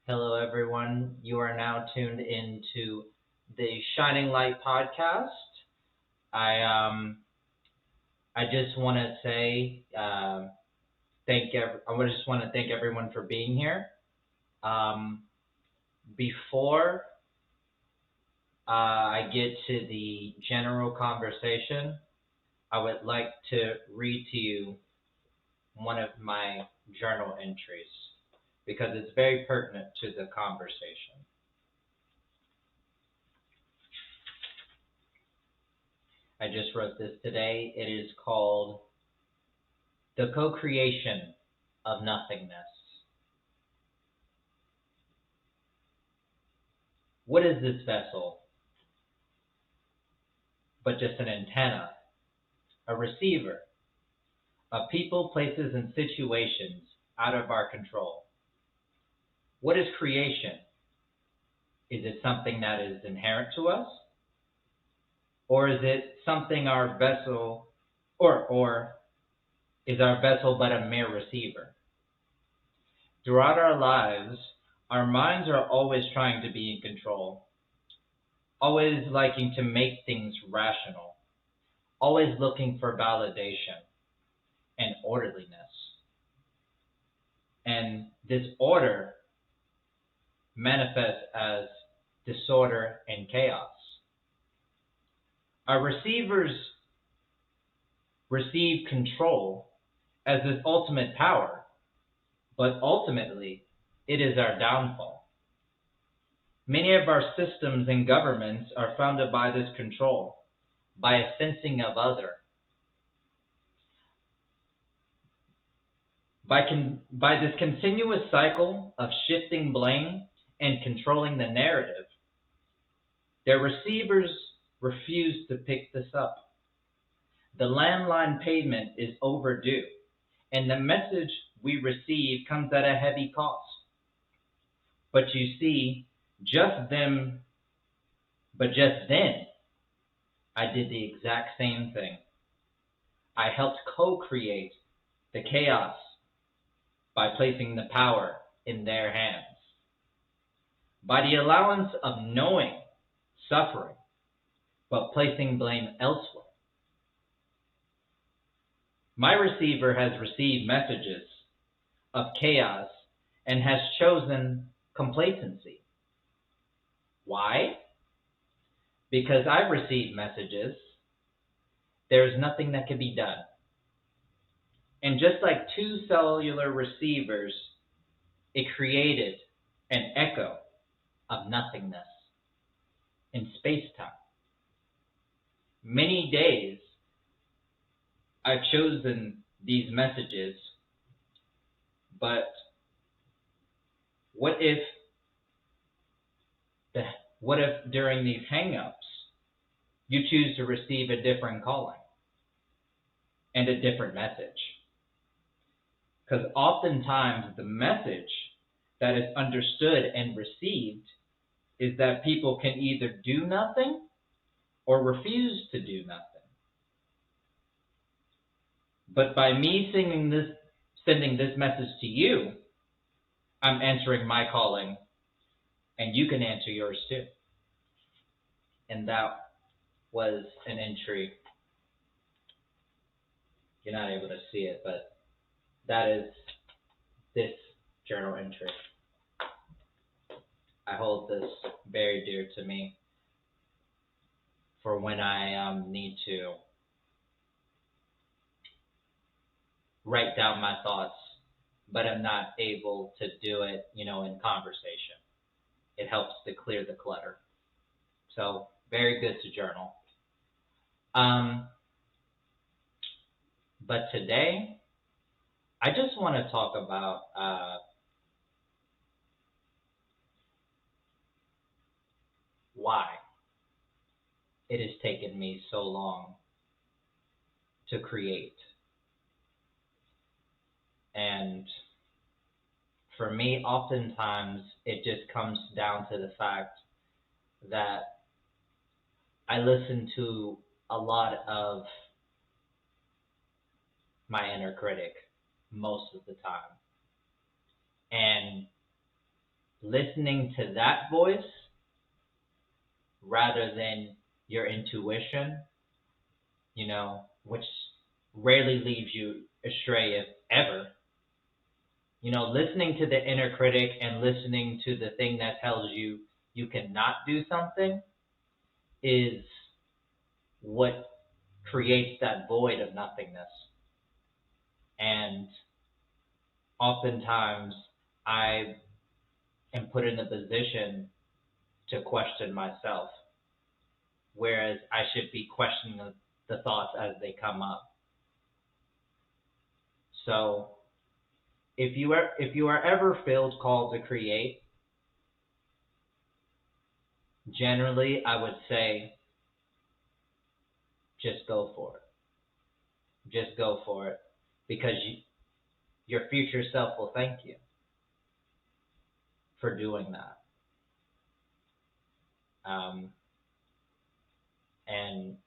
Hello, everyone. You are now tuned into the Shining Light podcast. I I just want to say I just want to thank everyone for being here. Um, Before I get to the general conversation, I would like to read to you one of my journal entries because it's very pertinent to the conversation. I just wrote this today. It is called The Co-Creation of Nothingness. What is this vessel but just an antenna, a receiver of people, places, and situations out of our control? What is creation? Is it something that is inherent to us? Or is it something our vessel, or is our vessel but a mere receiver? Throughout our lives, our minds are always trying to be in control, always liking to make things rational, always looking for validation and orderliness. And this order manifests as disorder and chaos. Our receivers receive control as this ultimate power, but ultimately it is our downfall. Many of our systems and governments are founded by this control, by a sensing of other, by this continuous cycle of shifting blame and controlling the narrative. Their receivers refuse to pick this up. The landline payment is overdue, and the message we receive comes at a heavy cost. But you see, just them, but just then, I did the exact same thing. I helped co-create the chaos by placing the power in their hands. By the allowance of knowing suffering, but placing blame elsewhere. My receiver has received messages of chaos and has chosen complacency. Why? Because I've received messages, there is nothing that can be done. And just like two cellular receivers, it created an echo of nothingness in space-time. Many days I've chosen these messages, but what if the what if during these hangups you choose to receive a different calling and a different message? Because oftentimes the message that is understood and received is that people can either do nothing or refuse to do nothing. But by me sending this message to you, I'm answering my calling, and you can answer yours too. And that was an entry. You're not able to see it, but that is this journal entry. I hold this very dear to me for when I need to write down my thoughts, but I'm not able to do it, in conversation. It helps to clear the clutter. So very good to journal. But today, I just want to talk about why it has taken me so long to create. And for me, oftentimes, it just comes down to the fact that I listen to a lot of my inner critic most of the time. And listening to that voice rather than your intuition, which rarely leaves you astray, if ever. Listening to the inner critic and listening to the thing that tells you you cannot do something is what creates that void of nothingness. And oftentimes I am put in a position to question myself, whereas I should be questioning the thoughts as they come up. So if you are ever felt called to create, generally I would say just go for it. Just go for it, because your future self will thank you for doing that. And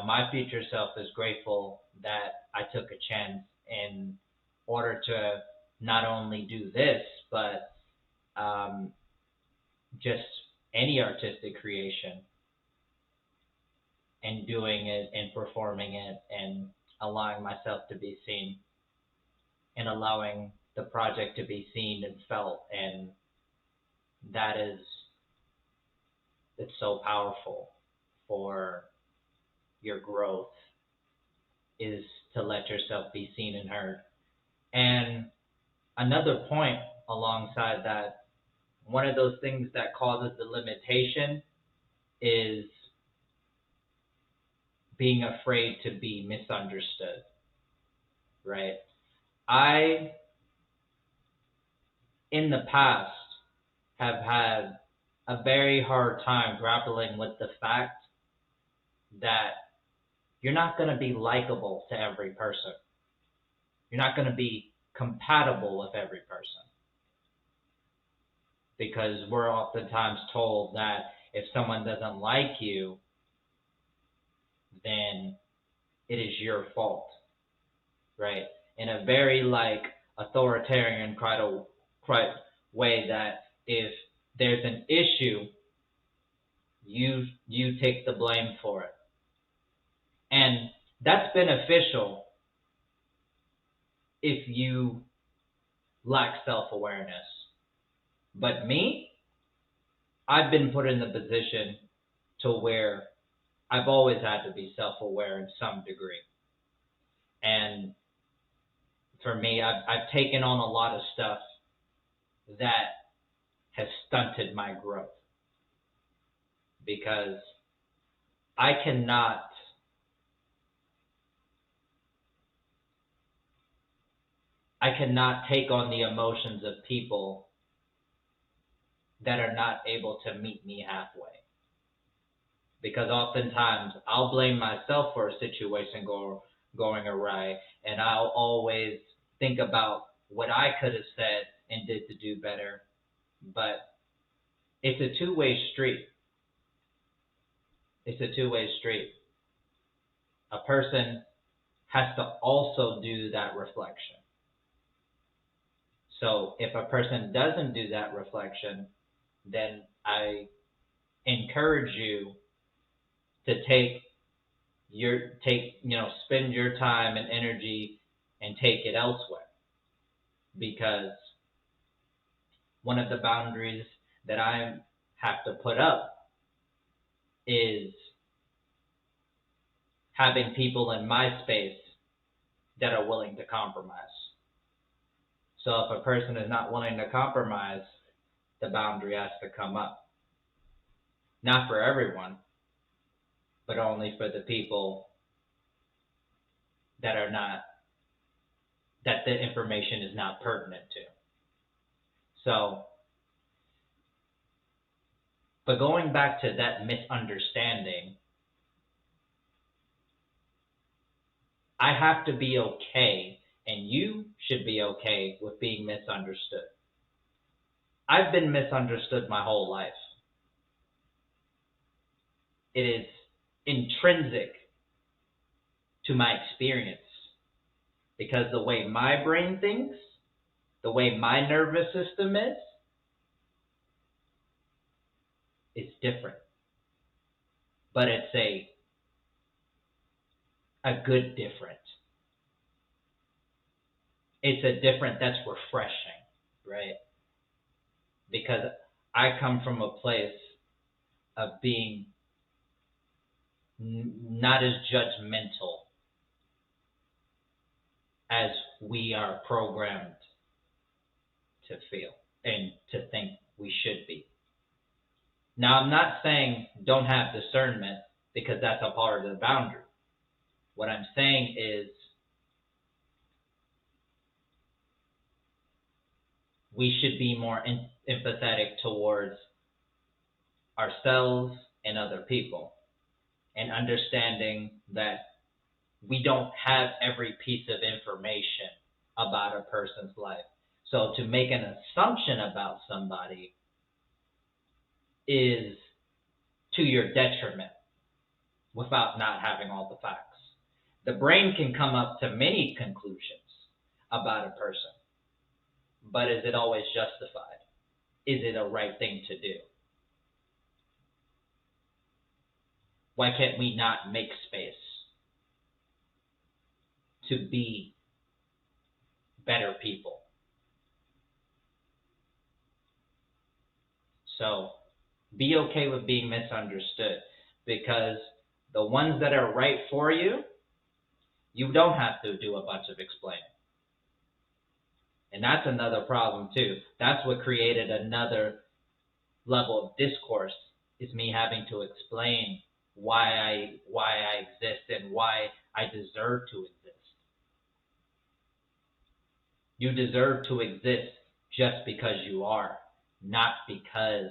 my future self is grateful that I took a chance in order to not only do this, but just any artistic creation, and doing it and performing it and allowing myself to be seen and allowing the project to be seen and felt. And it's so powerful for your growth, is to let yourself be seen and heard. And another point alongside that, one of those things that causes the limitation is being afraid to be misunderstood, right? I, in the past, have had a very hard time grappling with the fact that you're not going to be likable to every person. You're not going to be compatible with every person. Because we're oftentimes told that if someone doesn't like you, then it is your fault, right? In a very authoritarian kind of way, that if there's an issue, you take the blame for it. And that's beneficial if you lack self-awareness. But me, I've been put in the position to where I've always had to be self-aware in some degree. And for me, I've taken on a lot of stuff that has stunted my growth, because I cannot take on the emotions of people that are not able to meet me halfway. Because oftentimes I'll blame myself for a situation going awry, and I'll always think about what I could have said and did to do better. But it's a two-way street. It's a two-way street. A person has to also do that reflection. So if a person doesn't do that reflection, then I encourage you to spend your time and energy and take it elsewhere. Because one of the boundaries that I have to put up is having people in my space that are willing to compromise. So if a person is not willing to compromise, the boundary has to come up. Not for everyone, but only for the people that the information is not pertinent to. So, but going back to that misunderstanding, I have to be okay, and you should be okay with being misunderstood. I've been misunderstood my whole life. It is intrinsic to my experience, because the way my brain thinks, the way my nervous system is, It's different, but it's a good different. It's a different that's refreshing, right? Because I come from a place of being not as judgmental as we are programmed to feel and to think we should be. Now, I'm not saying don't have discernment because that's a part of the boundary. What I'm saying is we should be more empathetic towards ourselves and other people, and understanding that we don't have every piece of information about a person's life. So to make an assumption about somebody is to your detriment without not having all the facts. The brain can come up to many conclusions about a person, but is it always justified? Is it a right thing to do? Why can't we not make space to be better people? So be okay with being misunderstood, because the ones that are right for you, you don't have to do a bunch of explaining. And that's another problem too. That's what created another level of discourse, is me having to explain why I exist and why I deserve to exist. You deserve to exist just because you are, not because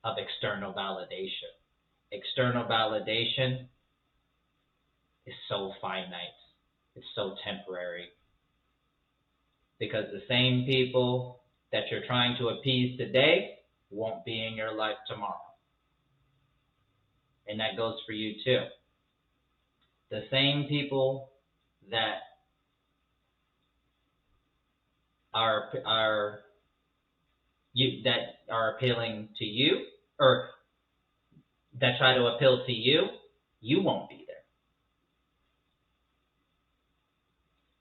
of external validation. External validation is so finite. It's so temporary. Because the same people that you're trying to appease today won't be in your life tomorrow. And that goes for you too. The same people that are appealing to you, or that try to appeal to you, you won't be there.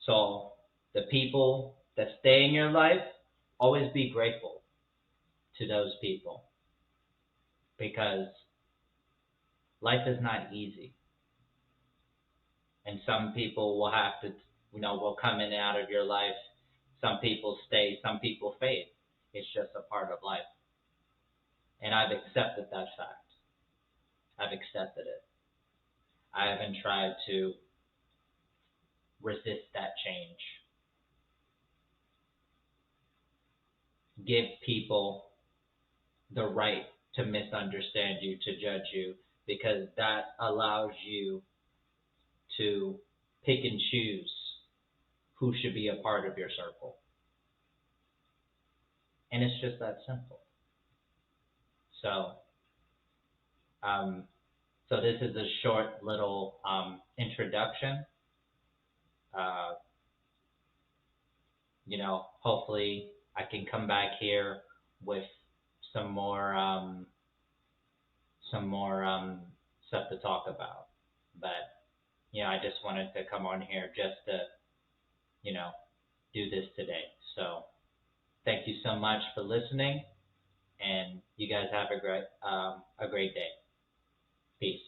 So the people that stay in your life, always be grateful to those people, because life is not easy. And some people will have to, will come in and out of your life. Some people stay, some people fade. It's just a part of life. And I've accepted that fact. I've accepted it. I haven't tried to resist that change. Give people the right to misunderstand you, to judge you, because that allows you to pick and choose who should be a part of your circle. And it's just that simple. So this is a short little introduction. Hopefully I can come back here with some more stuff to talk about. But I just wanted to come on here just to do this today. So thank you so much for listening, and you guys have a great day. Peace.